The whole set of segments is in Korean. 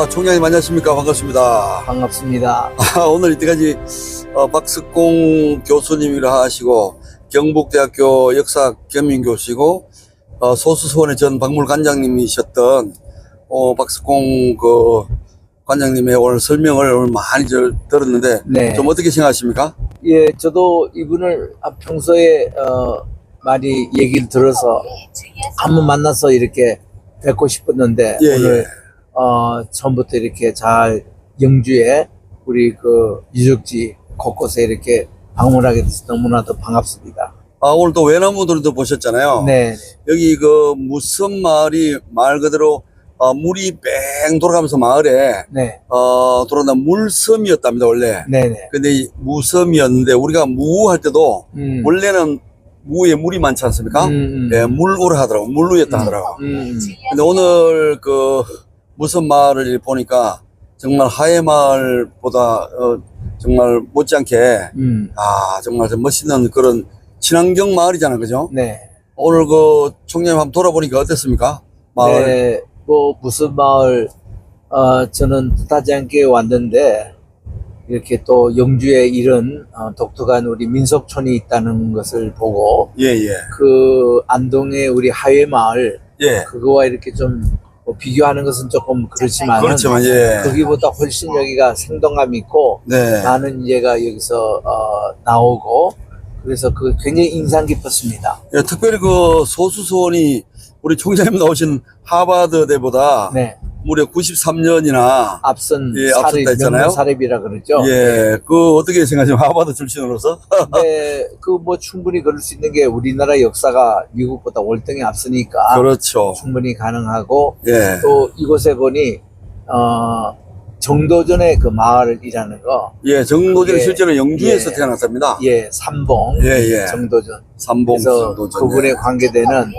총장님 안녕하십니까? 반갑습니다. 반갑습니다. 오늘 이때까지 박석공 교수님이라 하시고 경북대학교 역사 겸임교수시고 소수서원의 전 박물관장님이셨던 박석공 관장님의 오늘 설명을 오늘 많이 들었는데 네. 좀 어떻게 생각하십니까? 예, 저도 이분을 평소에 많이 얘기를 들어서 한번 만나서 이렇게 뵙고 싶었는데 오늘 처음부터 이렇게 잘 영주에 우리 유적지 곳곳에 이렇게 방문하게 돼서 너무나도 반갑습니다. 오늘 또 외나무들도 보셨잖아요. 네. 여기 무섬 마을이 말 그대로 물이 뺑 돌아가면서 마을에 네. 돌아다 물섬이었답니다 원래. 네네. 근데 무섬이었는데 우리가 무할 때도 원래는 무에 물이 많지 않습니까? 네, 물우라 하더라고. 물루였다 하더라고. 근데 오늘 무섬 마을을 보니까 정말 하회 마을보다 정말 못지않게 정말 좀 멋있는 그런 친환경 마을이잖아요, 그죠? 네. 오늘 총장님 한번 돌아보니까 어땠습니까? 마을. 네. 무슨 마을 저는 뜻하지 않게 왔는데 이렇게 또 영주에 이런 독특한 우리 민속촌이 있다는 것을 보고 그 안동의 우리 하회 마을 그거와 이렇게 좀 비교하는 것은 조금 그렇지만 거기보다 훨씬 여기가 생동감 있고 많은 예가 여기서 나오고 그래서 굉장히 인상 깊었습니다. 예, 특별히 소수서원이 우리 총장님 나오신 하버드대보다 무려 93년이나 앞선 앞섰다 했잖아요. 사례비라 그러죠. 예, 어떻게 생각하세요? 하버드 출신으로서? 네, 충분히 그럴 수 있는 게 우리나라 역사가 미국보다 월등히 앞서니까. 그렇죠. 충분히 가능하고. 또 이곳에 보니, 정도전의 마을이라는 거. 예, 정도전이 실제로 영주에서 태어났답니다. 예, 삼봉. 정도전. 삼봉. 그래서 정도전. 그분에 관계되는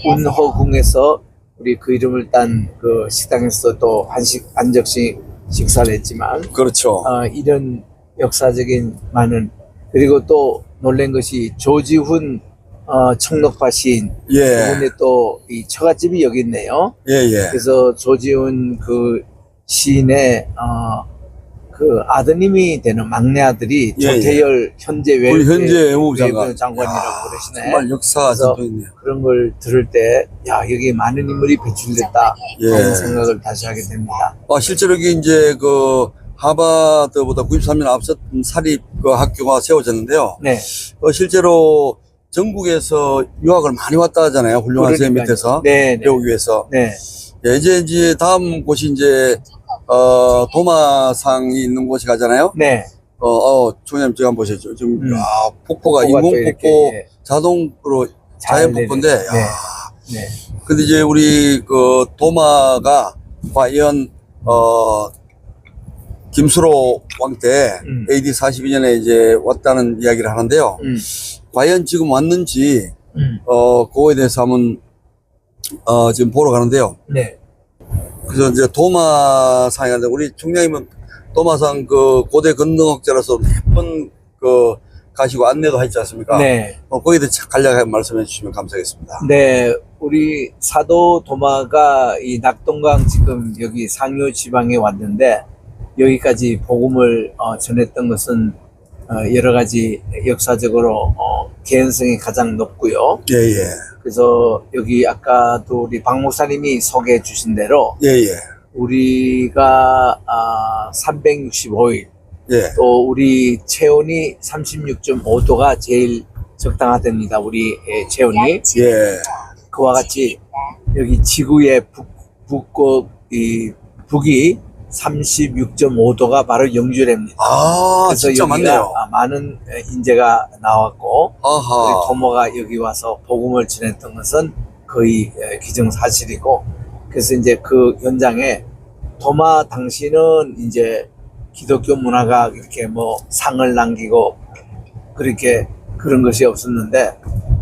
운허궁에서 우리 그 이름을 딴 식당에서 또 한적씩 식사를 했지만. 그렇죠. 이런 역사적인 많은, 그리고 또 놀란 것이 조지훈 청록파 시인. 그분의 또 이 처갓집이 여기 있네요. 그래서 조지훈 시인의 아드님이 되는 막내 아들이 조태열 현재 외무부 장관이라고 그러시네. 정말 역사가 있네요. 그런 걸 들을 때, 여기 많은 인물이 배출됐다. 하는 생각을 다시 하게 됩니다. 실제로 여기 이제 하버드보다 93년 앞섰 사립 학교가 세워졌는데요. 실제로 전국에서 유학을 많이 왔다 하잖아요. 훌륭한 선생님 밑에서 배우기 위해서. 이제 다음 곳이 이제 도마상이 있는 곳이 가잖아요. 총장님 제가 한번 보셨죠. 지금 폭포가 인공 폭포 자동으로 자연 폭포인데 근데 이제 우리 도마가 과연 김수로 왕 때 AD 42년에 이제 왔다는 이야기를 하는데요. 과연 지금 왔는지 그거에 대해서 한번 지금 보러 가는데요. 그래서 이제 도마상이 가는데 우리 총장님은 도마상 고대 건너학자라서 몇 번 가시고 안내도 하셨지 않습니까? 거기에 대해서 간략하게 말씀해 주시면 감사하겠습니다. 우리 사도 도마가 이 낙동강 지금 여기 상요 지방에 왔는데 여기까지 복음을 전했던 것은 여러 가지 역사적으로 개연성이 가장 높고요. 그래서 여기 아까도 우리 박 목사님이 소개해 주신 대로 우리가 365일 또 우리 체온이 36.5도가 제일 적당하답니다. 우리 체온이 그와 같이 여기 지구의 북이 36.5도가 바로 영주랍니다. 그래서 진짜 많네요. 많은 인재가 나왔고 우리 도모가 여기 와서 복음을 전했던 것은 거의 기정사실이고 그래서 이제 그 현장에 도마 당시는 이제 기독교 문화가 이렇게 상을 남기고 그렇게 그런 것이 없었는데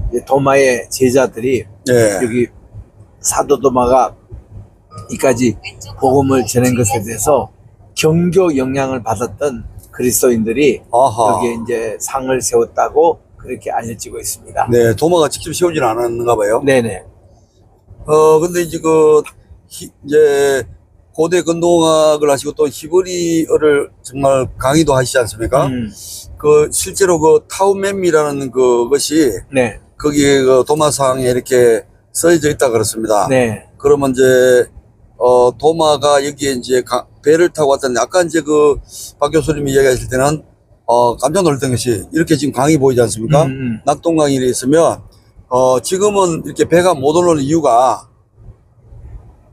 이제 도마의 제자들이 여기 사도 도마가 이까지 복음을 전한 것에 대해서 경교 영향을 받았던 그리스도인들이 여기에 이제 상을 세웠다고 그렇게 알려지고 있습니다. 도마가 직접 세우지는 않았는가 봐요. 네네. 근데 이제 이제 고대 근동학을 하시고 또 히브리어를 정말 강의도 하시지 않습니까? 그 실제로 그 타우멤이라는 그것이 네. 거기에 그 도마상에 이렇게 써져 있다 그렇습니다. 네. 그러면 이제 도마가 여기에 이제 배를 타고 왔다는데 아까 이제 그 박 교수님이 이야기하실 때는 깜짝 놀랐던 것이 이렇게 지금 강이 보이지 않습니까? 낙동강이 이렇게 있으면 지금은 이렇게 배가 못 올라오는 이유가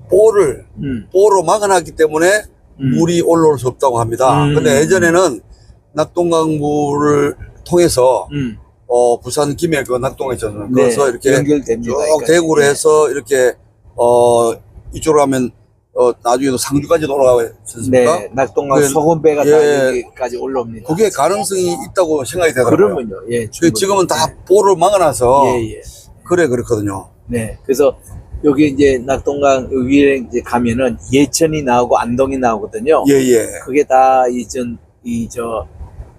보로 막아놨기 때문에 물이 올라올 수 없다고 합니다. 근데 예전에는 낙동강 물을 통해서 부산 김해 그 낙동강 있잖아요. 그래서 네, 이렇게 연결됩니다. 쭉 대구로 해서 이렇게 이쪽으로 하면 나중에도 상주까지 돌아가지 않습니까? 네, 낙동강 그, 소금배가 다 예, 여기까지 올라옵니다. 그게 가능성이 있다고 생각이 되더라고요. 그러면요, 예, 그 지금은 다 보를 막아놔서 예. 그렇거든요. 네, 그래서 여기 이제 낙동강 위에 이제 가면은 예천이 나오고 안동이 나오거든요. 예예. 그게 다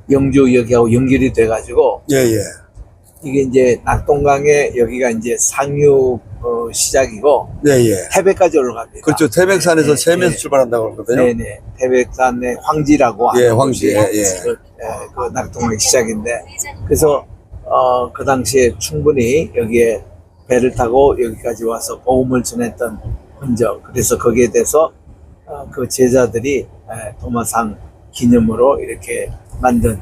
영주 여기하고 연결이 돼가지고 예예. 이게 이제 낙동강에 여기가 이제 상류 시작이고 예예. 태백까지 올라갑니다. 그렇죠. 태백산에서 네, 세면서 네. 출발한다고 그러거든요. 네네. 태백산의 황지라고 예, 하는 황지. 곳이 예. 그 낙동강 시작인데 그래서 그 당시에 충분히 여기에 배를 타고 여기까지 와서 복음을 전했던 흔적. 그래서 거기에 대해서 그 제자들이 도마상 기념으로 이렇게 만든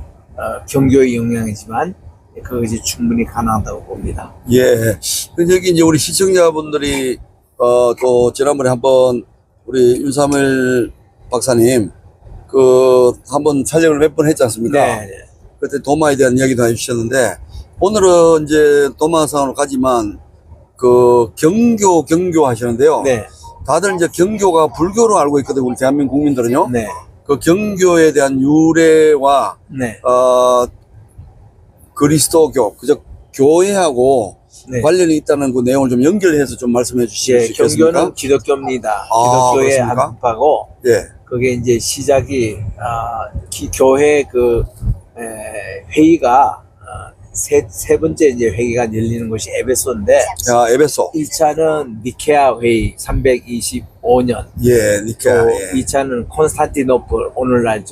경교의 영향이지만 그것이 충분히 가능하다고 봅니다. 예. 근데 여기 이제 우리 시청자분들이 또 지난번에 한번 우리 윤삼일 박사님 그 한번 촬영을 몇 번 했지 않습니까? 네. 그때 도마에 대한 이야기도 해주셨는데 오늘은 이제 도마상으로 가지만 그 경교 하시는데요. 네. 다들 이제 경교가 불교로 알고 있거든요. 우리 대한민국 국민들은요. 네. 그 경교에 대한 유래와 네. 그리스도교, 그저 교회하고 네. 관련이 있다는 그 내용을 좀 연결해서 좀 말씀해 주실 수 있겠습니까? 경교는 기독교입니다. 아, 기독교의 그렇습니까? 한파고 예. 그게 이제 시작이 교회 회의가 세 번째 이제 회의가 열리는 곳이 에베소인데 자, 에베소. 1차는 니케아 회의 325년 예, 니케아. 또 예. 2차는 콘스탄티노플 오늘날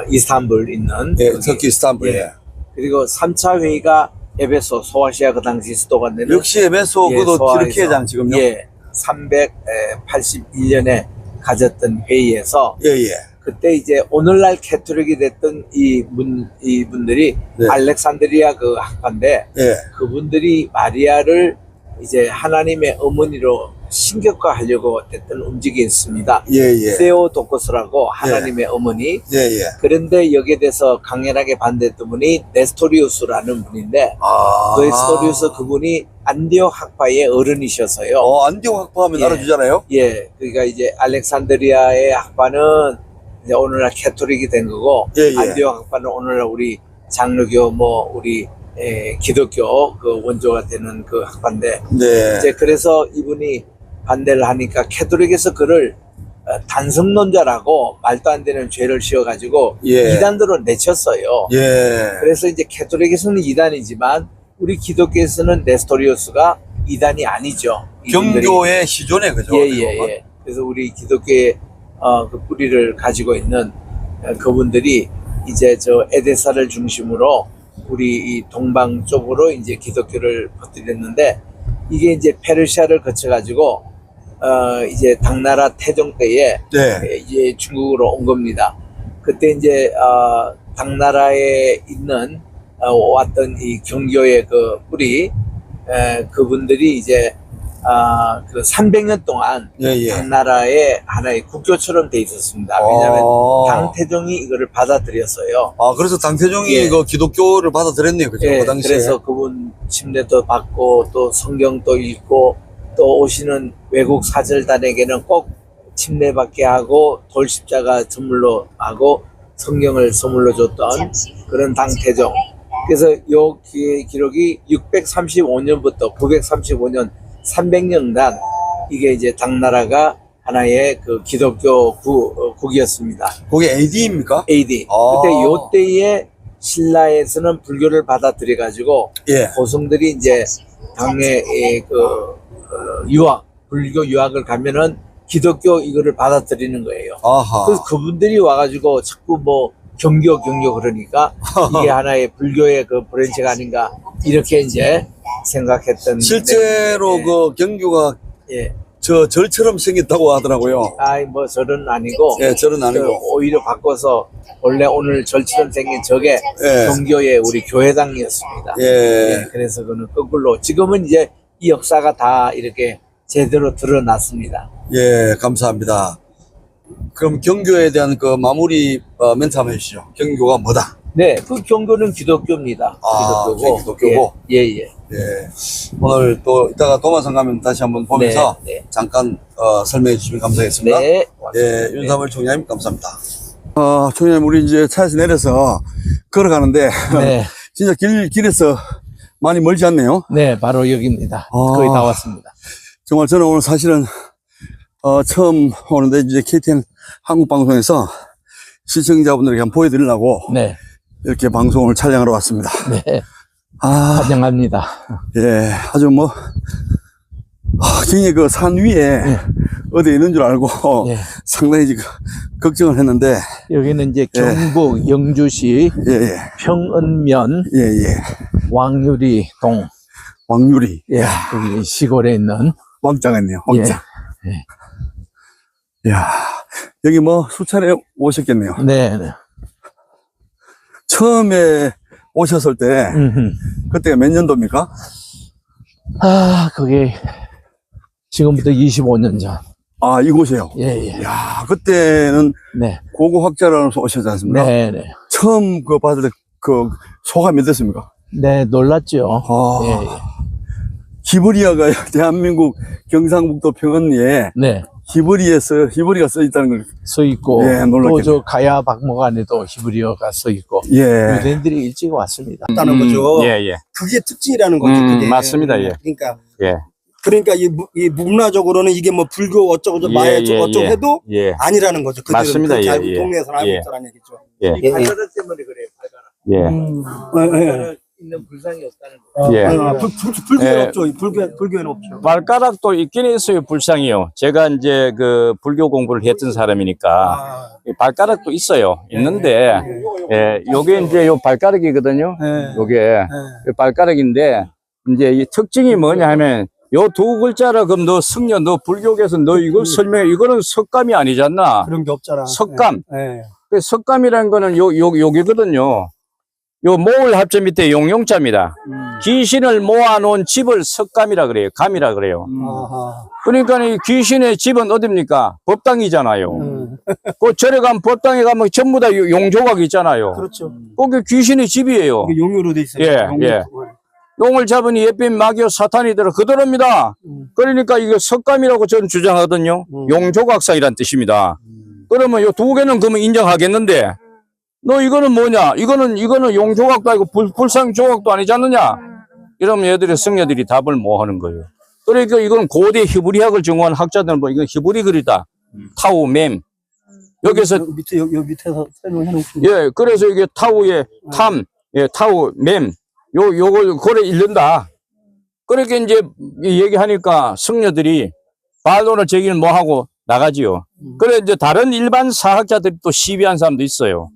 이스탄불 있는 예, 거기. 터키 이스탄불. 예. 그리고 3차 회의가 에베소 소아시아 그 당시 수도가 되는 역시 에베소 그도 튀르키예잖아 지금요. 예, 381년에 가졌던 회의에서 예, 예. 그때 이제 오늘날 캐톨릭이 됐던 이분들이 네. 알렉산드리아 그 학파인데 예. 그분들이 마리아를 이제 하나님의 어머니로 신격화하려고 했던 움직임이 있습니다. 예, 예. 세오도코스라고 하나님의 어머니. 예, 예. 그런데 여기에 대해서 강렬하게 반대했던 분이 네스토리우스라는 분인데 네스토리우스 그분이 안디옥 학파의 어른이셔서요. 안디옥 학파하면 예. 알아주잖아요. 예, 그러니까 이제 알렉산드리아의 학파는 이제 오늘날 캐톨릭이 된 거고 예, 예. 안디옥 학파는 오늘날 우리 장로교 우리 기독교 그 원조가 되는 그 학파인데 네. 이제 그래서 이분이 반대를 하니까 캐톨릭에서 그를 단성론자라고 말도 안 되는 죄를 지어가지고 예. 이단으로 내쳤어요. 예. 그래서 이제 캐톨릭에서는 이단이지만 우리 기독교에서는 네스토리우스가 이단이 아니죠. 이분들이. 경교의 시조네, 그죠? 예. 그래서 우리 기독교의 그 뿌리를 가지고 있는 그분들이 이제 저 에데사를 중심으로 우리 이 동방 쪽으로 이제 기독교를 퍼뜨렸는데 이게 이제 페르시아를 거쳐가지고 이제 당나라 태종 때에 네. 이제 중국으로 온 겁니다. 그때 이제 당나라에 있는 왔던 이 경교의 그 뿌리 그분들이 이제 그 300년 동안 예. 당나라의 하나의 국교처럼 돼 있었습니다. 왜냐하면 당태종이 이거를 받아들였어요. 그래서 당태종이 예. 그 기독교를 받아들였네요, 그죠? 예, 그 당시에. 그래서 그분 침례도 받고 또 성경도 읽고 또 오시는 외국 사절단에게는 꼭 침례받게 하고 돌십자가 선물로 하고 성경을 선물로 줬던 그런 당태종. 그래서 요 기록이 635년부터 935년 300년간 이게 이제 당나라가 하나의 그 기독교 국이었습니다. 그게 AD입니까? AD. 그때 요 때에 신라에서는 불교를 받아들여 가지고 예. 고승들이 이제 당의 불교 유학을 가면은 기독교 이거를 받아들이는 거예요. 아하. 그래서 그분들이 와가지고 자꾸 뭐 경교 그러니까 이게 하나의 불교의 그 브랜치가 아닌가 이렇게 이제 생각했던. 실제로 네. 그 경교가 예. 저 절처럼 생겼다고 하더라고요. 아이 뭐 절은 아니고. 예, 절은 아니고. 그 오히려 바꿔서 원래 오늘 절처럼 생긴 저게 예. 경교의 우리 교회당이었습니다. 예. 예, 그래서 그는 거꾸로 지금은 이제 이 역사가 다 이렇게 제대로 드러났습니다. 예, 감사합니다. 그럼 경교에 대한 그 마무리 멘트 한번 해주시죠. 경교가 뭐다? 네, 그 경교는 기독교입니다. 아, 기독교고. 기독교고. 예, 예. 예. 오늘 또 이따가 도마산 가면 다시 한번 보면서 네, 네. 잠깐 설명해 주시면 감사하겠습니다. 네. 예, 윤삼월 총장님 감사합니다. 총장님 우리 이제 차에서 내려서 걸어가는데 네. 진짜 길에서 많이 멀지 않네요. 네, 바로 여기입니다. 거의 다 왔습니다. 정말 저는 오늘 사실은 처음 오는데 이제 KTN 한국방송에서 시청자분들에게 한번 보여드리려고 네. 이렇게 방송을 촬영하러 왔습니다. 네. 아, 환영합니다. 예, 아주 뭐 굉장히 그 산 위에 어디에 있는 줄 알고 예. 상당히 지금 걱정을 했는데 여기는 이제 경북 영주시 예, 예, 평은면 예, 예. 왕유리동. 왕유리. 예. 여기 시골에 있는. 왕자가 있네요. 왕자. 예. 야, 여기 뭐 수차례 오셨겠네요. 네. 네. 처음에 오셨을 때 그때가 몇 년도입니까? 아, 그게 지금부터 25년 전. 아, 이곳이에요. 예, 예. 야, 그때는 네. 고고 학자라서 오셨지 않습니까? 네, 네. 처음 그 받을 때 그 소감이 어땠습니까? 네, 놀랐죠. 아, 예, 예. 히브리어가 대한민국 경상북도 평안리에 네. 히브리가 써 있다는 걸. 써 있고, 예, 또 놀랐겠네요. 저 가야 박물관에도 히브리어가 써 있고, 예. 유대인들이 일찍 왔습니다. 다는 거죠. 예, 예. 그게 특징이라는 거죠. 그게. 맞습니다. 예. 그러니까 이 문화적으로는 이게 뭐 불교 어쩌고 마야 어쩌고 해도 예. 아니라는 거죠. 그들은 맞습니다. 그렇게 예, 알고 예. 동네에서 알고 예. 있다는 얘기죠. 예. 이 발가락 때문에 그래요, 발가락. 예. 예. 있는 불상이 없다는 거. 예. 불교에 예. 없죠. 불교에는 없죠. 발가락도 있긴 있어요, 불상이요. 제가 이제 그 불교 공부를 했던 사람이니까 이 발가락도 있어요. 있는데, 예, 요게 이제 요 발가락이거든요. 예. 요게 요 발가락인데, 이제 이 특징이 뭐냐 하면, 요 두 글자라 그럼 너 승려, 너 불교계에서 너 이걸 설명해. 이거는 석감이 아니잖아. 그런 게 없잖아. 석감. 예. 그 석감이라는 거는 요기거든요. 요 모을 합체 밑에 용용자입니다. 귀신을 모아놓은 집을 석감이라 그래요. 감이라 그래요. 아하. 그러니까 이 귀신의 집은 어딥니까? 법당이잖아요. 그 절에 가면 법당에 가면 전부 다 용조각 있잖아요. 그렇죠. 거기 귀신의 집이에요. 이게 용유로 돼 있어요. 예, 용유. 예. 용을 잡으니 예빈 마귀와 사탄이 들어 그대로입니다. 그러니까 이거 석감이라고 저는 주장하거든요. 용조각상이란 뜻입니다. 그러면 요 두 개는 그러면 인정하겠는데, 너 이거는 뭐냐? 이거는 용조각도 아니고 불상 조각도 아니지 않느냐? 이러면 얘들이 승려들이 답을 못 하는 거예요. 그러니까 이건 고대 히브리학을 전공한 학자들은 뭐 이건 히브리 글이다. 타우 맴. 여기서 여기 밑에서 설명해 놓고. 예, 그래서 이게 타우의 탐, 예, 타우 맴. 요걸 고래 읽는다. 그렇게 이제 얘기하니까 승려들이 반론을 제기를 뭐 하고 나가지요. 그래 이제 다른 일반 사학자들이 또 시비한 사람도 있어요.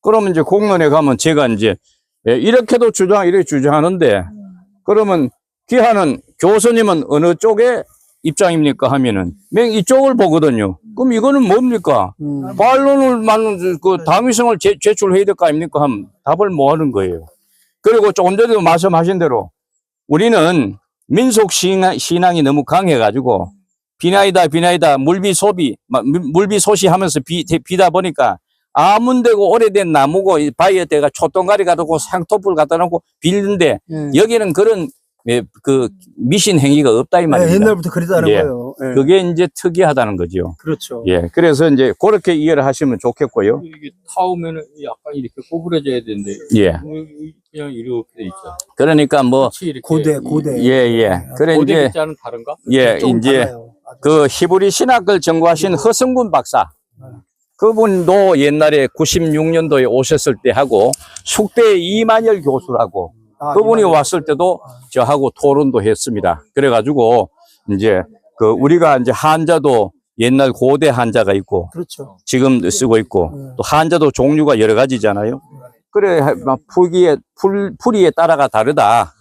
그러면 이제 공론에 가면 제가 이제 이렇게 주장하는데, 그러면 기하는 교수님은 어느 쪽의 입장입니까 하면은 맹 이쪽을 보거든요. 그럼 이거는 뭡니까? 반론을 그 당위성을 제출해야 될 거 아닙니까? 하면 답을 못 하는 거예요. 그리고 조금 전에도 말씀하신 대로 우리는 민속 신앙이 너무 강해가지고 비나이다 물비소시 하면서 비다 보니까 아문되고 오래된 나무고 바위에다가 촛동가리 갖다 놓고 상토불 갖다 놓고 빌는데 여기는 그런 그 미신 행위가 없다 이 말입니다. 옛날부터 그러다는 예. 거예요. 예. 그게 이제 특이하다는 거죠. 그렇죠. 예. 그래서 이제 그렇게 이해를 하시면 좋겠고요. 이게 타오면은 약간 이렇게 꼬부러져야 되는데 예. 그냥 이렇게 돼 있죠. 그러니까 뭐 그치, 이렇게. 고대. 예. 그래 고대 이제 글자는 다른가? 예, 좀 이제 달라요. 아주. 그 히브리 신학을 전공하신 허성군 박사. 그분도 옛날에 96년도에 오셨을 때 하고 숙대 이만열 교수라고 그분이 왔을 때도 저하고 토론도 했습니다. 그래가지고 이제 그 우리가 이제 한자도 옛날 고대 한자가 있고 그렇죠. 지금 쓰고 있고 네. 또 한자도 종류가 여러 가지잖아요. 그래 막 풀이에 따라가 다르다.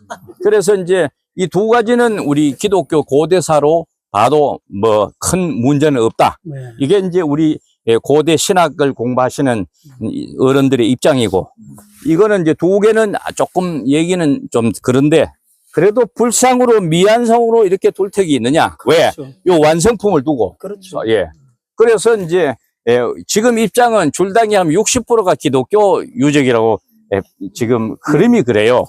그래서 이제 이 두 가지는 우리 기독교 고대사로 봐도 뭐 큰 문제는 없다. 네. 이게 이제 우리 고대 신학을 공부하시는 어른들의 입장이고, 이거는 이제 두 개는 조금 얘기는 좀 그런데, 그래도 불상으로 미완성으로 이렇게 돌택이 있느냐? 그렇죠. 왜? 요 완성품을 두고. 그렇죠. 예. 그래서 이제 지금 입장은 줄당이 하면 60%가 기독교 유적이라고 지금 흐름이 그래요.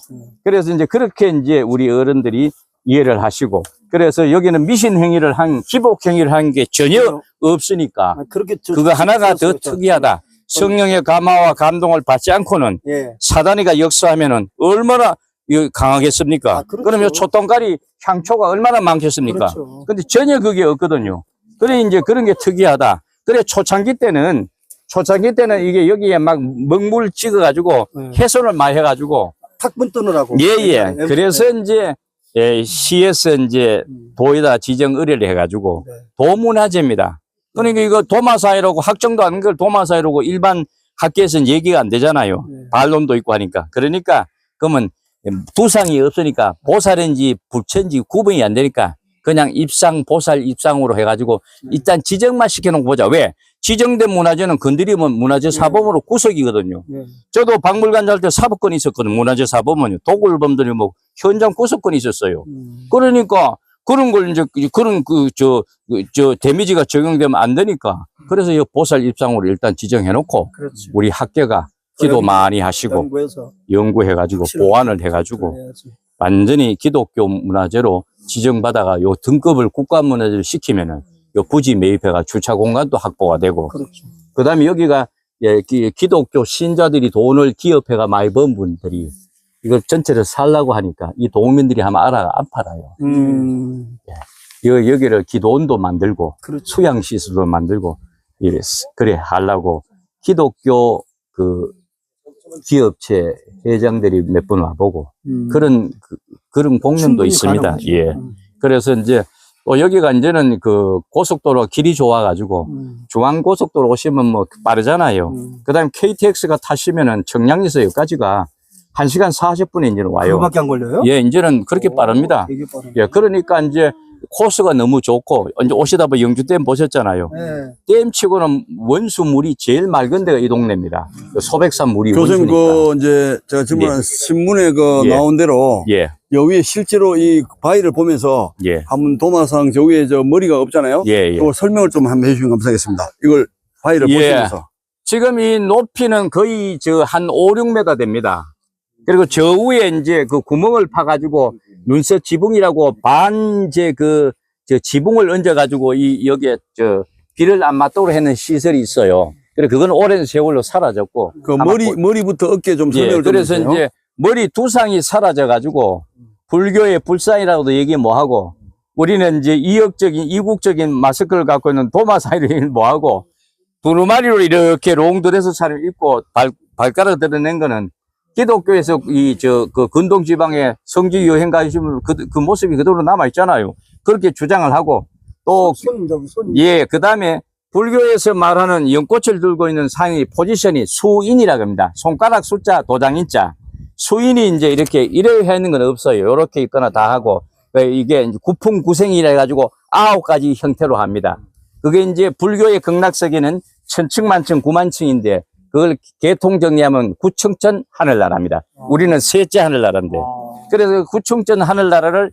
그래서 이제 그렇게 이제 우리 어른들이 이해를 하시고, 그래서 여기는 미신 행위를 한, 기복 행위를 한 게 전혀 없으니까 아, 그렇게 그거 하나가 더 특이하다. 성령의 감화와 감동을 받지 않고는 예. 사단이가 역사하면은 얼마나 강하겠습니까? 아, 그렇죠. 그러면 촛동가리 향초가 얼마나 많겠습니까? 그렇죠. 근데 전혀 그게 없거든요. 그래 이제 그런 게 특이하다. 그래 초창기 때는 이게 여기에 막 먹물 찍어가지고 훼손을 많이 해가지고 탁분 뜨느라고. 예예. 그래서 이제 시에서 이제 도에다 지정 의뢰를 해가지고 네. 도문화재입니다. 그러니까 이거 도마사회라고 확정도 안 된 걸 도마사회라고 일반 학계에서는 얘기가 안 되잖아요. 네. 반론도 있고 하니까. 그러니까 그러면 두상이 없으니까 보살인지 부처인지 구분이 안 되니까 그냥 입상 보살 입상으로 해가지고 일단 지정만 시켜놓고 보자. 왜? 지정된 문화재는 건드리면 문화재 사범으로 구속이거든요. 네. 저도 박물관 잘 때 사법권이 있었거든요. 문화재 사범은요. 도굴범들이 뭐 현장 구속권이 있었어요. 그러니까 그런 걸 이제 그런 데미지가 적용되면 안 되니까. 그래서 이 보살 입상으로 일단 지정해놓고 그렇지. 우리 학계가 기도 많이 하시고 연구해서 연구해가지고 보완을 해가지고 해야지. 완전히 기독교 문화재로 지정받아가 요 등급을 국가문화재를 시키면은 요 부지 매입해가 주차 공간도 확보가 되고, 그렇죠. 그 다음에 여기가 기독교 신자들이 돈을 기업해가 많이 번 분들이 이걸 전체를 살라고 하니까 이 도민들이 하면 알아 안 팔아요. 여기를 기도원도 만들고 그렇죠. 수양시설도 만들고 이랬어. 그래 하려고 기독교 그 기업체 회장들이 몇 번 와보고 그런 공연도 충분히 있습니다. 가능하죠. 예. 그래서 이제 또 여기가 이제는 그 고속도로 길이 좋아가지고 중앙고속도로 오시면 뭐 빠르잖아요. 그 다음에 KTX가 타시면은 청량리에서 여기까지가 1시간 40분에 이제는 와요. 그거밖에 안 걸려요? 예, 이제는 그렇게 빠릅니다. 되게 빠르네. 예, 그러니까 이제 코스가 너무 좋고, 이제 오시다 보면 영주댐 보셨잖아요. 네. 댐치고는 원수물이 제일 맑은 데가 이 동네입니다. 소백산 물이 교수님, 원수니까. 이제 제가 질문한 예. 신문에 예. 나온 대로 예, 여기에 실제로 이 바위를 보면서 예, 한번 도마상 저 위에 저 머리가 없잖아요. 예, 예. 그걸 설명을 좀 한번 해주시면 감사하겠습니다. 이걸 바위를 예. 보시면서. 지금 이 높이는 거의 한 5, 6m 됩니다. 그리고 저 위에 이제 그 구멍을 파가지고 눈썹 지붕이라고 저 지붕을 얹어가지고 여기에 비를 안 맞도록 해놓은 시설이 있어요. 그래, 그건 오랜 세월로 사라졌고. 그 아마 머리부터 어깨 좀 예, 설명을 좀 그래서 해주세요. 이제 머리 두상이 사라져가지고 불교의 불상이라고도 얘기 뭐하고, 우리는 이제 이국적인 마스크를 갖고 있는 도마사이를 뭐하고, 두루마리로 이렇게 롱드레스 차를 입고 발가락 드러낸 거는 기독교에서 그 근동 지방에 성지 여행 가시면 그 모습이 그대로 남아 있잖아요. 그렇게 주장을 하고, 또 예, 그다음에 불교에서 말하는 연꽃을 들고 있는 상의 포지션이 수인이라고 합니다. 손가락 숫자 도장인자. 수인이 이제 이렇게 해 있는 건 없어요. 이렇게 있거나 다 하고, 이게 이제 구풍구생이라 해가지고 9가지 형태로 합니다. 그게 이제 불교의 극락세계는 천층만층 9만층인데 그걸 개통 정리하면 구층천 하늘나라입니다. 우리는 셋째 하늘나라인데. 그래서 구층천 하늘나라를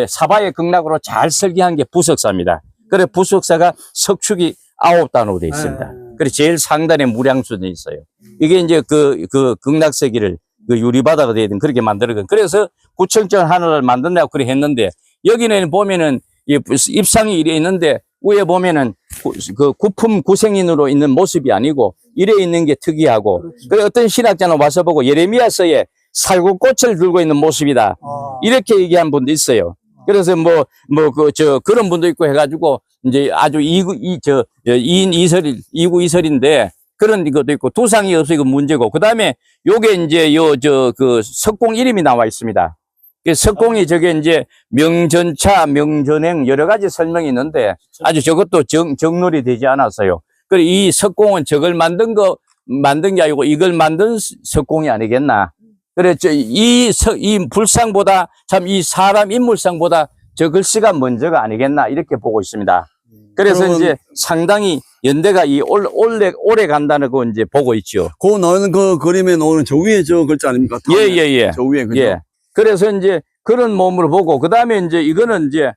사바의 극락으로 잘 설계한 게 부석사입니다. 그래 부석사가 석축이 9단으로 되어 있습니다. 그래 제일 상단에 무량수전이 있어요. 이게 이제 그 극락세계를 그 유리바다가 되어 있는 그렇게 만들어간. 그래서 구층천 하늘을 만든다고 그래 했는데, 여기는 보면은 입상이 이래 있는데 위에 보면은 그 구품 구생인으로 있는 모습이 아니고 이래 있는 게 특이하고, 그래 어떤 신학자는 와서 보고 예레미야서에 살구꽃을 들고 있는 모습이다 이렇게 얘기한 분도 있어요. 그래서 그런 분도 있고 해가지고 이제 아주 이구 이설인데 그런 것도 있고, 두상이 없어 이거 문제고, 그 다음에 요게 이제 그 석공 이름이 나와 있습니다. 그 석공이 저게 이제 명전차, 명전행 여러 가지 설명이 있는데 아주 저것도 정렬이 되지 않았어요. 그리고 이 석공은 저걸 만든 게 아니고 이걸 만든 석공이 아니겠나. 그래서 이 불상보다 참 이 사람 인물상보다 저 글씨가 먼저가 아니겠나 이렇게 보고 있습니다. 그래서 이제 상당히 연대가 오래 간다는 거 이제 보고 있죠. 그 나오는 그 그림에 나오는 저 위에 저 글자 아닙니까? 예. 저 위에 그죠? 예. 그래서 이제 그런 몸으로 보고 그다음에 이제 이거는 이제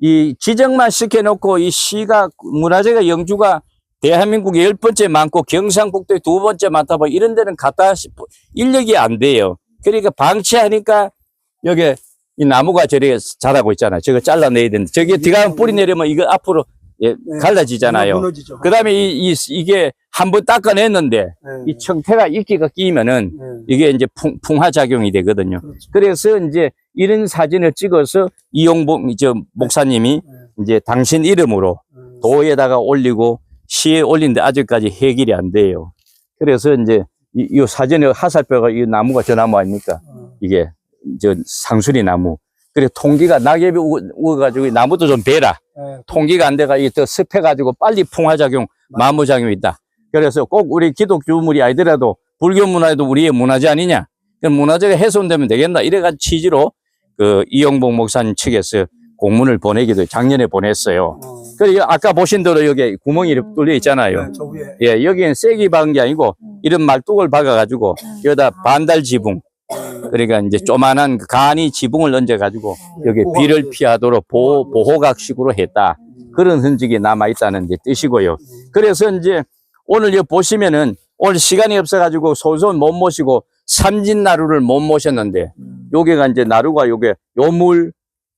이 지정만 시켜놓고 이 시가 문화재가 영주가 대한민국에 10번째 많고 경상북도에 2번째 많다 보 이런 데는 갖다 인력이 안 돼요. 그러니까 방치하니까 여기 이 나무가 저렇게 자라고 있잖아요. 저거 잘라내야 되는데 저게 뒤가 뿌리 내리면 이거 앞으로 갈라지잖아요. 그 다음에 이게 한번 닦아냈는데 이 청태가 이끼가 끼면은 이게 이제 풍화작용이 되거든요. 그래서 이제 이런 사진을 찍어서 이용봉 목사님이 이제 당신 이름으로 도에다가 올리고 시에 올린데 아직까지 해결이 안 돼요. 그래서 이제 이 사진에 화살표가 이 나무가 저 나무 아닙니까? 이게 저 상수리 나무. 그리고 통기가 낙엽이 우어가지고 나무도 좀 베라. 통기가 안 돼가 더 습해가지고 빨리 풍화작용, 마모작용이 있다. 그래서 꼭 우리 기독교물이 아니더라도 불교 문화에도 우리의 문화재 아니냐. 문화재가 훼손되면 되겠나. 이래가지고 취지로 그 이용봉 목사님 측에서 공문을 보내기도 작년에 보냈어요. 그리고 아까 보신 대로 여기 구멍이 이렇게 뚫려 있잖아요. 예, 여기는 세게 박은 게 아니고 이런 말뚝을 박아가지고 여기다 반달 지붕. 그러니까 이제 조만한 간이 지붕을 얹어가지고 여기 비를 피하도록 보호각식으로 했다. 그런 흔적이 남아있다는 데 뜻이고요. 그래서 이제 오늘 여기 보시면은 오늘 시간이 없어가지고 소소 못 모시고 삼진나루를 못 모셨는데 여기가 이제 나루가 요게 요 물,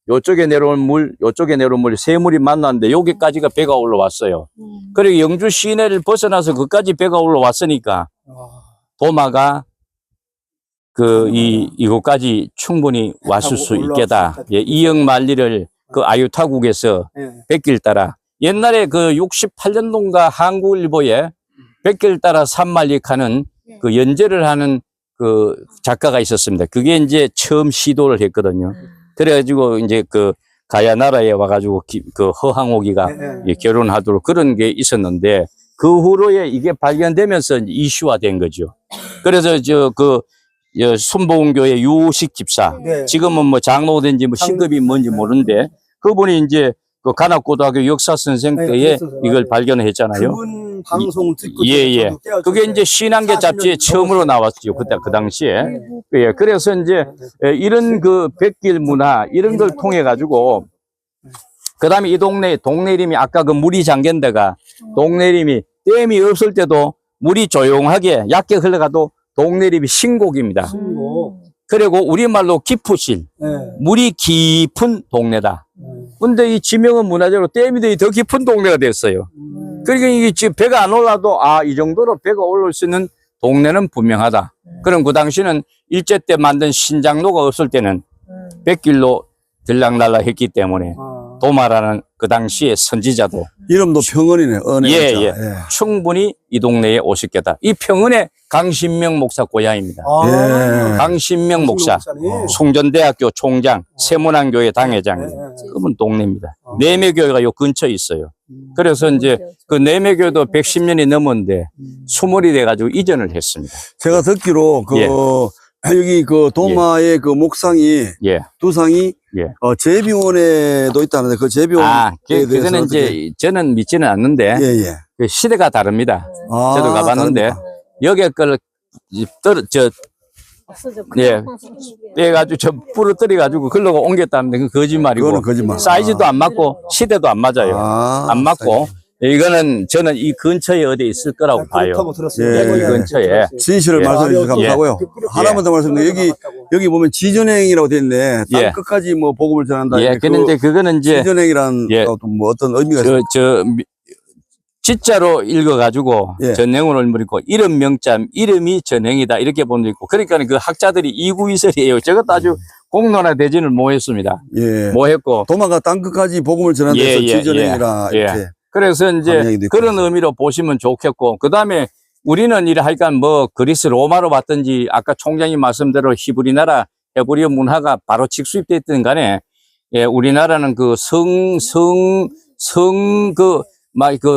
요쪽에 내려온 물, 요쪽에 내려온 물 세 물이 만났는데 여기까지가 배가 올라왔어요. 그리고 영주 시내를 벗어나서 그까지 배가 올라왔으니까 도마가 이곳까지 충분히 왔을 수 있겠다. 예, 이영만리를 그 아유타국에서 백길 따라 옛날에 그 68년도인가 한국일보에 백길 따라 산만리카는 그 연재를 하는 그 작가가 있었습니다. 그게 이제 처음 시도를 했거든요. 그래가지고 이제 그 가야 나라에 와가지고 그 허항옥이가 결혼하도록 그런 게 있었는데 그 후로에 이게 발견되면서 이슈화된 거죠. 그래서 순복음교회 유식 집사 지금은 뭐 장로가 된지 뭐 신급이 뭔지 모르는데 그분이 이제 그 간악고등학교 역사 선생 때에 이걸 발견했잖아요. 그분 방송을 듣고 예. 그게 이제 신앙계 잡지에 처음으로 나왔죠. 그때 그 당시에. 예. 그래서 이제 이런 그 백길 문화 이런 걸 통해 가지고 그다음에 이 동네 이름이 아까 그 물이 잠긴 데가 동네 이름이 댐이 없을 때도 물이 조용하게 얕게 흘러가도 동네 이름이 신곡입니다. 그리고 우리말로 깊으실 물이 깊은 동네다. 근데 이 지명은 문화재로 댐이 더 깊은 동네가 됐어요. 그러니까 이게 지금 배가 안 올라도 이 정도로 배가 올라올 수 있는 동네는 분명하다. 그럼 그 당시는 일제 때 만든 신장로가 없을 때는 백길로 들락날락 했기 때문에 도마라는 그 당시의 선지자도 이름도 평은이네. 예. 충분히 이 동네에 오셨겠다. 이 평은의 강신명 목사 고향입니다. 강신명 목사, 송전대학교 총장, 세문안교회 당회장이에요. 그분 동네입니다. 내매교회가 요 근처에 있어요. 그래서 이제 그 내매교회도 110년이 넘었는데 수몰이 돼가지고 이전을 했습니다. 제가 듣기로 여기 그 도마의 그 목상이 두 상이 제비원에도 있다는데 그 제비원 그거는 이제 저는 믿지는 않는데 그 시대가 다릅니다. 저도 가봤는데 여기 걸 빼가지고 저 부러뜨려가지고 글로가 옮겼다는데 그 거짓말이고 거짓말. 사이즈도 안 맞고 시대도 안 맞아요. 안 맞고 이거는 저는 이 근처에 어디 있을 거라고 봐요. 이 근처에 진실을 말씀해 주셔서 감사하고요. 하나만 더 말씀드리면 여기 보면 지전행이라고 되어 있네. 땅 끝까지 뭐 복음을 전한다. 그런데 그거는 이제 지전행이란 뭐 어떤 의미가 있어요? 지자로 읽어가지고 전행을 올리고 이름 명자 이름이 전행이다 이렇게 보는 데 있고 그러니까 그 학자들이 이구이설이에요. 저것도 아주 공론화되지는 못했습니다. 못했고 도마가 땅 끝까지 복음을 전한다 해서 지전행이라 이렇게. 그래서 이제 그런 의미로 보시면 좋겠고 그 다음에 우리는 이래 하니까 뭐 그리스 로마로 봤든지 아까 총장님 말씀대로 히브리 나라 해부리어 문화가 바로 직수입됐든 간에, 예, 우리나라는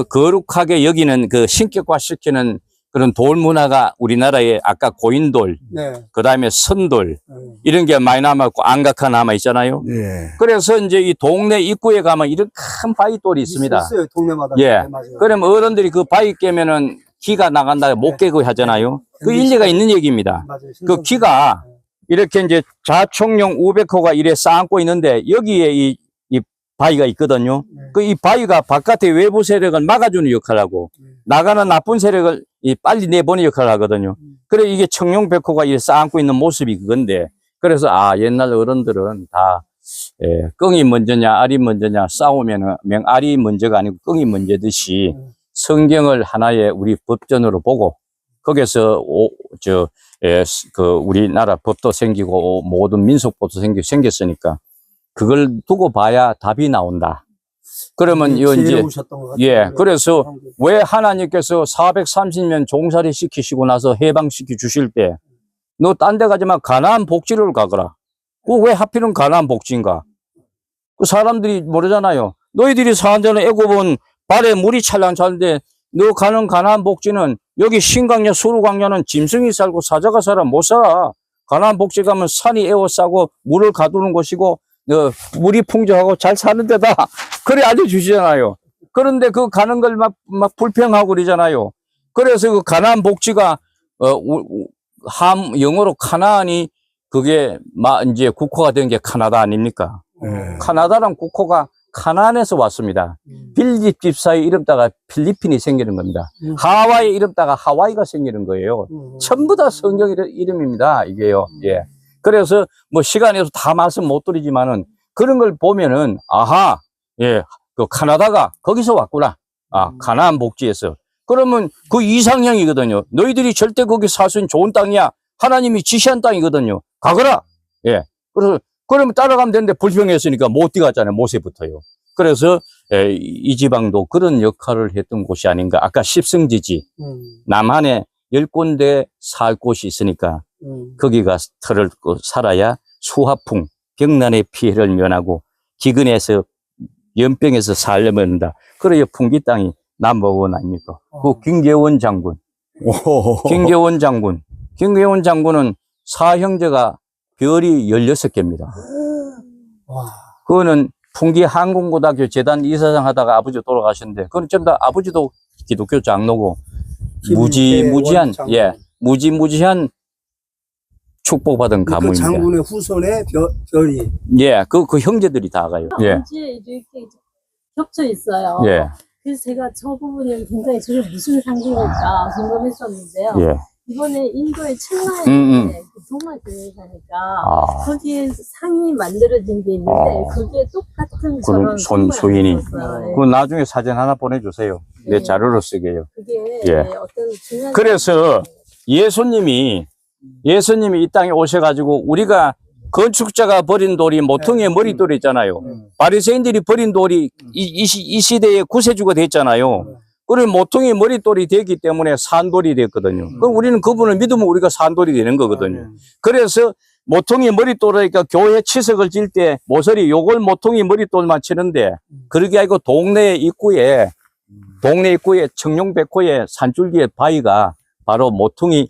거룩하게 여기는 신격화 시키는 그런 돌 문화가 우리나라에 아까 고인돌, 네. 그 다음에 선돌, 이런 게 많이 남았고, 안각화 남아있잖아요. 예. 그래서 이제 이 동네 입구에 가면 이런 큰 바위돌이 있습니다. 있어요, 동네마다. 예. 네, 맞아요. 그럼 어른들이 그 바위 깨면은 기가 나간다, 못 깨고 하잖아요. 그 일리가 있는 얘기입니다. 맞아요. 그 기가 이렇게 이제 좌총령 우백호가 이래 쌓고 있는데 여기에 이 바위가 있거든요. 그 이 바위가 바깥의 외부 세력을 막아주는 역할을 하고 나가는 나쁜 세력을 빨리 내보내는 역할을 하거든요. 그래 이게 청룡백호가 이래 쌓고 있는 모습이 그건데 그래서 옛날 어른들은 다 끙이 먼저냐 알이 먼저냐 싸우면은 알이 먼저가 아니고 끙이 먼저듯이 성경을 하나의 우리 법전으로 보고 거기서 우리나라 법도 생기고 모든 민속법도 생겼으니까 그걸 두고 봐야 답이 나온다. 그러면 이제 그래서 왜 하나님께서 430년 종살이 시키시고 나서 해방시켜 주실 때 너 딴 데 가지 마 가나안 복지를 가거라. 왜 하필은 가나안 복지인가? 그 사람들이 모르잖아요. 너희들이 사는 데는 애굽은 발에 물이 찰랑 차는데 너 가는 가나안 복지는 여기 신광야 수루광야는 짐승이 살고 사자가 살아 못 살아. 가나안 복지 가면 산이 에워싸고 물을 가두는 곳이고 물이 풍족하고 잘 사는 데다. 그래 알려주시잖아요. 그런데 그 가는 걸 막 불평하고 그러잖아요. 그래서 그 가나안 복지가 영어로 카나안이 그게 이제 국호가 된 게 카나다 아닙니까? 카나다란 국호가 카나안에서 왔습니다. 빌립 집사의 이름다가 필리핀이 생기는 겁니다. 하와이 이름다가 하와이가 생기는 거예요. 전부 다 성경 이름입니다. 이게요. 예. 그래서 뭐 시간에서 다 말씀 못 드리지만은 그런 걸 보면은 예, 그 카나다가 거기서 왔구나. 가나안 복지에서. 그러면 그 이상형이거든요. 너희들이 절대 거기 사수는 좋은 땅이야. 하나님이 지시한 땅이거든요. 가거라. 예. 그래서 그러면 따라가면 되는데 불평했으니까 못 뛰갔잖아요. 모세부터요. 그래서 이 지방도 그런 역할을 했던 곳이 아닌가. 아까 십성지지 남한에 10군데 살 곳이 있으니까 거기가 털을 살아야 수화풍, 병난의 피해를 면하고 기근에서 연병에서 살려면다. 그래야 풍기 땅이 넘버원 아닙니까? 그 김계원 장군. 김계원 장군은 사형제가 별이 16개입니다. 그거는 풍기 항공고등학교 재단 이사장 하다가 아버지 돌아가셨는데, 그건 전부 다 아버지도 기독교 장로고, 무지무지한 축복받은 가문입니다. 그 장군의 후손의 별이. 예, 그 형제들이 다 가요. 예. 언제 이렇게 겹쳐 있어요. 예. 그래서 제가 저 부분을 굉장히 저게 무슨 상징일까 궁금했었는데요. 예. 이번에 인도의 첼라에 동화 교회 가니까 거기에 상이 만들어진 게 있는데 그게 똑같은 저런 소인이. 네. 그 나중에 사진 하나 보내주세요. 내 네. 자료로 쓰게요. 그게 어떤 중요한 그래서 예수님이 이 땅에 오셔가지고 우리가 건축자가 버린 돌이 모퉁이의 머릿돌이 있잖아요. 바리새인들이 버린 돌이 이 시대의 구세주가 됐잖아요. 그리고 모퉁이 머릿돌이 됐기 때문에 산돌이 됐거든요. 그럼 우리는 그분을 믿으면 우리가 산돌이 되는 거거든요. 그래서 모퉁이 머릿돌이니까 교회 치석을 질 때 모서리 요걸 모퉁이 머릿돌만 치는데 그러게 아니고 동네 입구에 청룡백호의 산줄기의 바위가 바로 모퉁이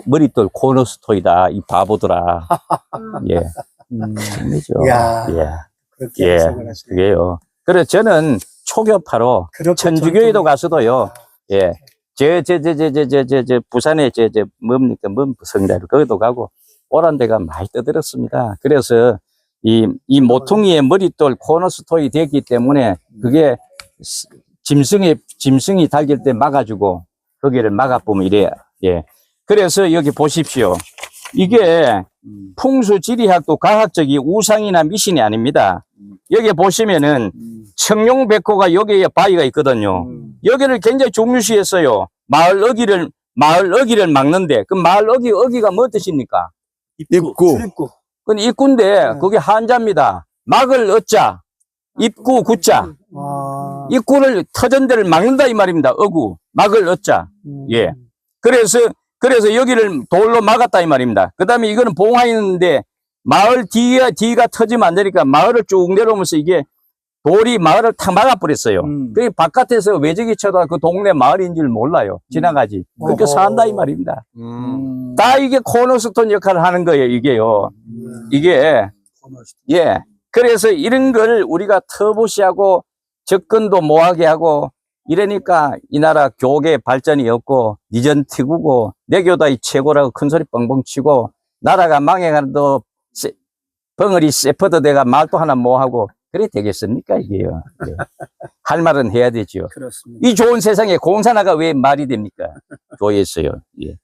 머릿돌 코너스톤이다. 이 바보들아. 예. 그죠. 예. 그게요. 그래서 저는 초교파로 천주교에도 가서도요. 예. 부산에 뭡니까? 성대로 거기도 가고 오란 데가 많이 떠들었습니다. 그래서 이 모퉁이의 머릿돌 코너스톤이 됐기 때문에 그게 짐승이 달길 때 막아주고 거기를 막아보면 이래야. 예. 그래서 여기 보십시오. 이게 풍수지리학도 과학적인 우상이나 미신이 아닙니다. 여기 보시면은 청룡백호가 여기에 바위가 있거든요. 여기를 굉장히 중요시했어요. 마을 어기를 막는데 그 마을 어기가 뭐 뜻입니까? 입구. 그건 입구인데 그게 한자입니다. 막을 얻자. 입구 구자. 입구를 터전 데를 막는다 이 말입니다. 어구. 막을 얻자. 예. 그래서 여기를 돌로 막았다 이 말입니다. 그 다음에 이거는 봉화 있는데 마을 뒤가 터지면 안 되니까 마을을 쭉 내려오면서 이게 돌이 마을을 탁 막아버렸어요. 그 바깥에서 외적이 쳐다 그 동네 마을인 줄 몰라요. 지나가지. 그렇게 산다 이 말입니다. 다 이게 코너스톤 역할을 하는 거예요, 이게요. 이게, 예. 그래서 이런 걸 우리가 터부시하고 접근도 못하게 하고 이러니까 이 나라 교계 발전이 없고 니전 티구고 내 교다이 최고라고 큰소리 뻥뻥 치고 나라가 망해가도 벙어리 세퍼드 대가 말도 하나 못하고 그래 되겠습니까 이게요. 예. 할 말은 해야 되죠. 그렇습니다. 이 좋은 세상에 공산화가 왜 말이 됩니까? 교회에서요. 예.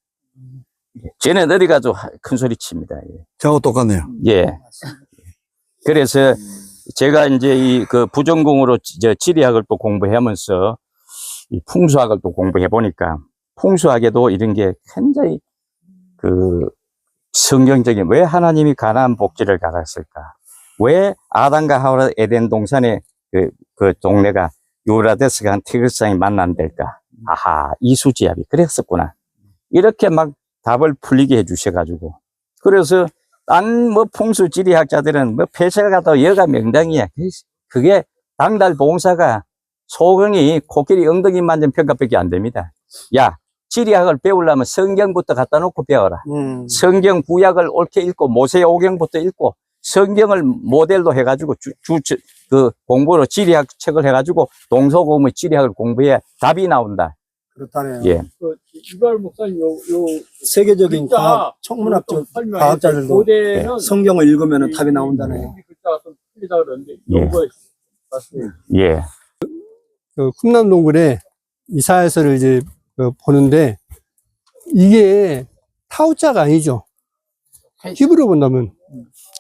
쟤는 어디 가서 큰 소리 칩니다. 예. 저하고 똑같네요. 예. 그래서 제가 이제 이 그 부전공으로 지리학을 또 공부하면서 이 풍수학을 또 공부해 보니까 풍수학에도 이런 게 굉장히 그 성경적인 왜 하나님이 가나안 복지를 가졌을까? 왜 아담과 하와 에덴 동산에 그 동네가 유라데스가 한 티그산이 만난달까? 아하, 이수지압이 그랬었구나. 이렇게 막 답을 풀리게 해주셔가지고. 그래서 딴 뭐 풍수 지리학자들은 뭐 폐쇄가 갔다 여가 명당이야. 그게 당달 봉사가 소경이 코끼리 엉덩이 만든 평가밖에 안 됩니다. 야, 지리학을 배우려면 성경부터 갖다 놓고 배워라. 성경 구약을 옳게 읽고 모세오경부터 읽고 성경을 모델로 해가지고 그 공부로 지리학 책을 해가지고 동서고금의 지리학을 공부해야 답이 나온다. 그렇다네요. 예. 이발 목사님 요 세계적인 글자 과학, 천문학적 설명해 과학자들도 고대는 성경을 읽으면 답이 나온다네요. 글자가 좀 틀리다 그러는데 예. 요거 맞습니다. 예. 그 쿰남동굴에 이사야서를 이제 보는데 이게 타우자가 아니죠. 히브리어 본다면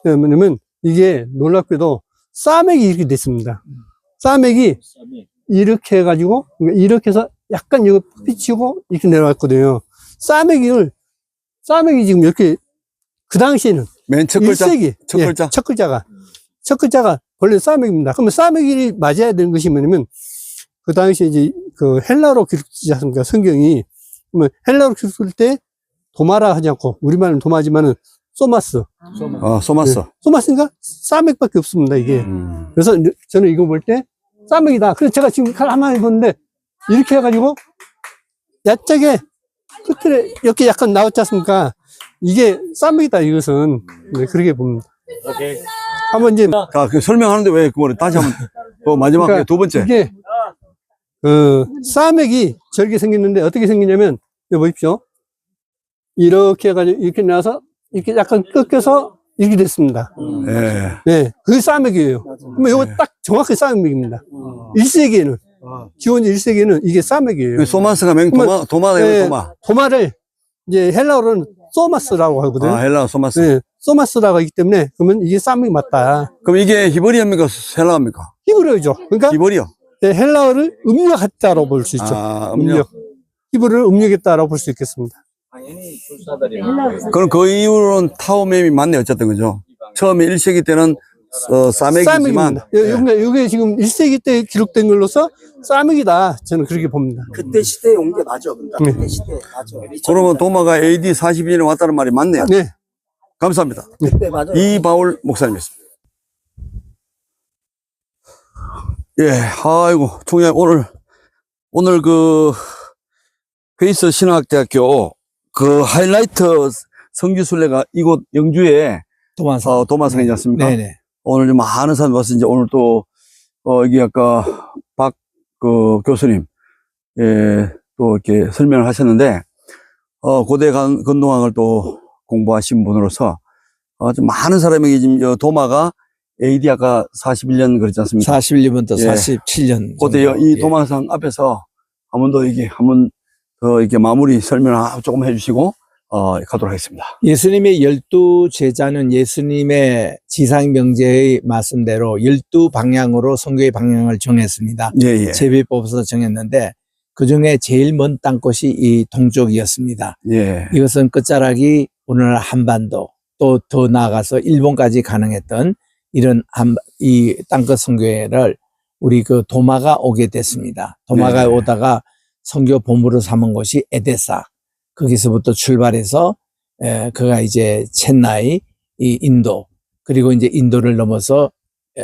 왜냐면 이게 놀랍게도 싸맥이 이렇게 됐습니다. 싸맥이 이렇게 해가지고 이렇게 해서 약간 이거 비치고 이렇게 내려왔거든요. 싸맥이 지금 이렇게 그 당시에는 맨 첫 글자. 1세기 첫 글자. 첫 글자가 원래 싸맥입니다. 그러면 싸맥이 맞아야 되는 것이 뭐냐면 그 당시에 이제 그 헬라어로 기록되지 않습니까? 성경이. 그러면 헬라어로 기록될 때 도마라 하지 않고 우리말은 도마지만은 소마스. 소마스. 네. 소마스니까 싸맥밖에 없습니다, 이게. 그래서 저는 이거 볼 때 싸맥이다. 그래서 제가 지금 칼 한번 해봤는데 이렇게 해가지고 야짝에 끝에 이렇게 약간 나왔지 않습니까? 이게 싸맥이다, 이것은. 네, 그렇게 봅니다. 한번 이제 자, 그 설명하는데 왜 그거를 다시 한번 또 마지막 그러니까 두 번째. 이게 싸맥이 저렇게 생겼는데 어떻게 생기냐면 여기 보십시오. 이렇게 해가지고 이렇게 나와서 이렇게 약간 꺾여서 이렇게 됐습니다. 예. 네, 그게 싸맥이에요. 그러면 이거 딱 정확히 싸맥입니다. 1세기에는 기원 1세기에는 이게 싸맥이에요. 그 소마스가 맹 도마예요, 네, 도마. 도마를 이제 헬라어로는 소마스라고 하거든요. 헬라 소마스. 네, 소마스라고 하기 때문에 그러면 이게 싸맥이 맞다. 그럼 이게 히브리어입니까? 헬라어입니까? 히브리어죠. 그러니까 히브리어. 네, 헬라어를 음력했다라고 볼 수 있죠. 음력. 히브리어를 음력했다라고 볼 수 있겠습니다. 당연히 불사들이 그럼 그 이후로는 타오mem이 맞네, 어쨌든, 그죠? 처음에 1세기 때는, 싸맥이지만. 이게 지금 1세기 때 기록된 걸로서 싸맥이다. 저는 그렇게 봅니다. 그때 시대에 온 게 맞아. 그러니까 네. 그때 시대에 맞아. 그러면 도마가 AD 42년에 왔다는 말이 맞네요. 네. 감사합니다. 그때 맞아. 이바울 목사님이었습니다. 예, 아이고, 총장, 오늘 페이스 신학대학교 하이라이트 성지순례가 이곳 영주에 도마산이지 않습니까? 네네. 오늘 좀 많은 사람이 와서 이제 오늘 또, 이게 아까 교수님, 예, 또 이렇게 설명을 하셨는데, 고대 건동학을 또 공부하신 분으로서, 좀 많은 사람에게 지금 도마가 AD 아까 41년 그랬지 않습니까? 41년부터 예. 47년. 그때 이 도마산 앞에서 한 번 더 이렇게 마무리 설명을 조금 해주시고, 가도록 하겠습니다. 예수님의 12제자는 예수님의 지상명제의 말씀대로 12방향으로 선교의 방향을 정했습니다. 예, 예. 제비법에서 정했는데 그 중에 제일 먼 땅끝이 이 동쪽이었습니다. 예. 이것은 끝자락이 오늘날 한반도 또 더 나아가서 일본까지 가능했던 이런 이 땅끝 선교회를 우리 그 도마가 오게 됐습니다. 도마가 네. 오다가 선교 본부로 삼은 곳이 에데사. 거기서부터 출발해서 그가 이제 첸나이 이 인도 그리고 이제 인도를 넘어서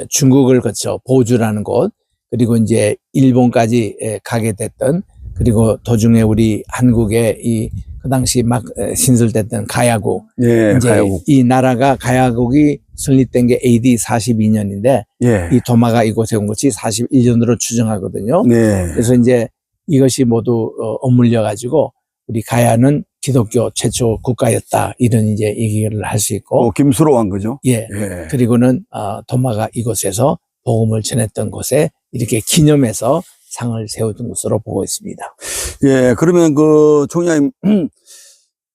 중국을 거쳐 보주라는 곳, 그리고 이제 일본까지 가게 됐던, 그리고 도중에 우리 한국에 그 당시 막 신설됐던 가야국. 예, 이제 가야국. 이 나라가 가야국이 설립된 게 AD 42년인데 예. 이 도마가 이곳에 온 것이 41년으로 추정하거든요. 네. 그래서 이제 이것이 모두 엇물려 가지고 우리 가야는 기독교 최초 국가였다, 이런 이제 얘기를 할 수 있고. 김수로 왕 거죠? 예. 예. 그리고는 도마가 이곳에서 복음을 전했던 곳에 이렇게 기념해서 상을 세우던 것으로 보고 있습니다. 예, 그러면 그 총장님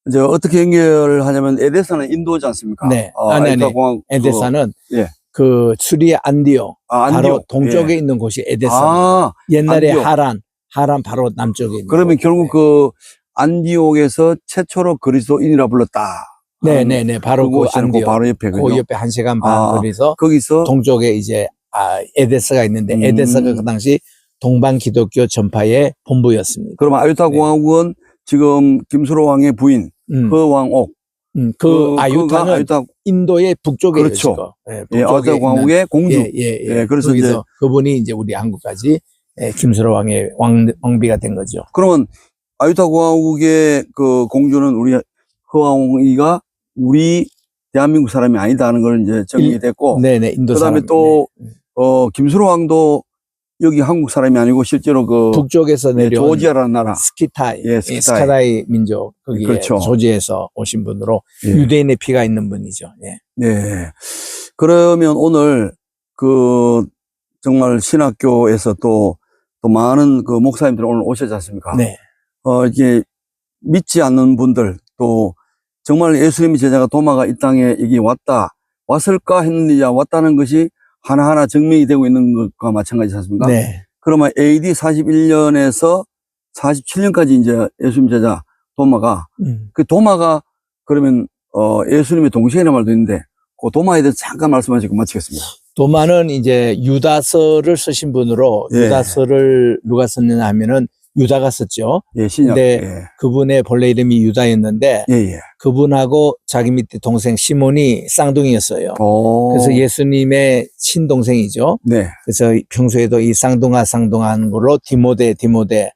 이제 어떻게 연결을 하냐면 에데사는 인도지 않습니까? 네. 아니. 아이타공항 에데사는 예. 그 수리의 안디오, 안디오. 바로 동쪽에 예. 있는 곳이 에데사. 아, 옛날에 안디오. 하란 바로 남쪽에 있는. 그러면 곳. 결국 그 안디옥에서 최초로 그리스도인이라 불렀다. 네네네. 바로 그 그곳이 안디오. 바로 옆에 그 그죠? 옆에 1시간 반 거리에서 거기서 동쪽에 이제 에데사가 있는데 에데사가 그 당시 동방 기독교 전파의 본부였습니다. 그러면 아유타 공화국은 지금 김수로 왕의 부인 허왕옥. 그 아유타는 아유타 인도의 북쪽에 그렇죠. 예, 예, 아유타 공화국의 공주. 예. 그래서 거기서 이제 그분이 이제 우리 한국까지 김수로 왕의 왕비가 된 거죠. 그러면 아유타 공화국의 그 공주는 우리 허왕옥이가 우리 대한민국 사람이 아니다는 걸 이제 정리가 됐고. 네네, 인도 그다음에 사람. 또 김수로 왕도 여기 한국 사람이 아니고 실제로 그 북쪽에서 내려온 조지아라는 나라. 스키타이, 예, 스키타이. 스카다이 민족, 거기에 그렇죠. 조지에서 오신 분으로 예. 유대인의 피가 있는 분이죠. 예. 네. 그러면 오늘 그 정말 신학교에서 또 많은 그 목사님들 오늘 오셨지 않습니까? 네. 이게 믿지 않는 분들 또 정말 예수님의 제자가 도마가 이 땅에 여기 왔을까 했는데 왔다는 것이 하나하나 증명이 되고 있는 것과 마찬가지지 않습니까? 네. 그러면 AD 41년에서 47년까지 이제 예수님 제자 도마가 그 도마가 그러면 예수님의 동생이라는 말도 있는데 그 도마에 대해서 잠깐 말씀하시고 마치겠습니다. 도마는 이제 유다서를 쓰신 분으로 예. 유다서를 누가 썼느냐 하면은 유다가 썼죠. 예, 신약. 근데 예. 그분의 본래 이름이 유다였는데 예. 그분하고 자기 밑에 동생 시몬이 쌍둥이였어요. 오. 그래서 예수님의 친동생이죠. 네. 그래서 평소에도 이 쌍둥아하는 걸로 디모데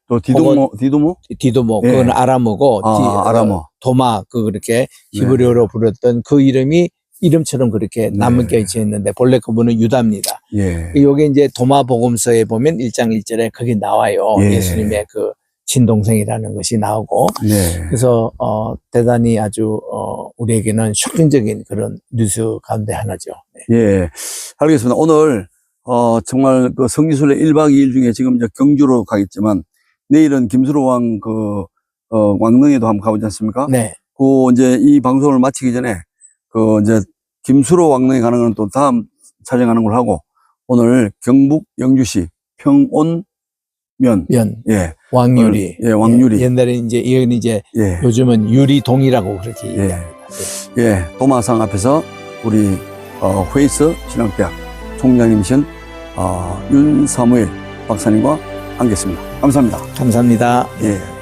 또 디도모? 디도모 예. 그건 아람어고 아람어. 도마 그렇게 네. 히브리어로 부르던 그 이름이 이름처럼 그렇게 남게 지었는데 본래 그분은 유다입니다. 예. 요게 이제 도마 복음서에 보면 1장 1절에 거기 나와요. 예. 예수님의 그 친동생이라는 것이 나오고. 네. 그래서 대단히 아주 우리에게는 혁신적인 그런 뉴스 가운데 하나죠. 네. 예. 알겠습니다. 오늘 정말 그 성지순례 1박 2일 중에 지금 이제 경주로 가겠지만 내일은 김수로 왕 왕릉에도 한번 가보지 않습니까? 네. 그 이제 이 방송을 마치기 전에 그 이제 김수로 왕릉에 가는 건 또 다음 촬영하는 걸 하고 오늘 경북 영주시 평온면 예. 왕유리. 예, 왕유리. 옛날에 이제 이건 이제 예. 요즘은 유리동이라고 그렇게 예. 얘기합니다. 네. 예. 도마상 앞에서 우리 회이스 신학대학 총장님이신 윤사무엘 박사님과 함께했습니다. 감사합니다. 감사합니다. 예.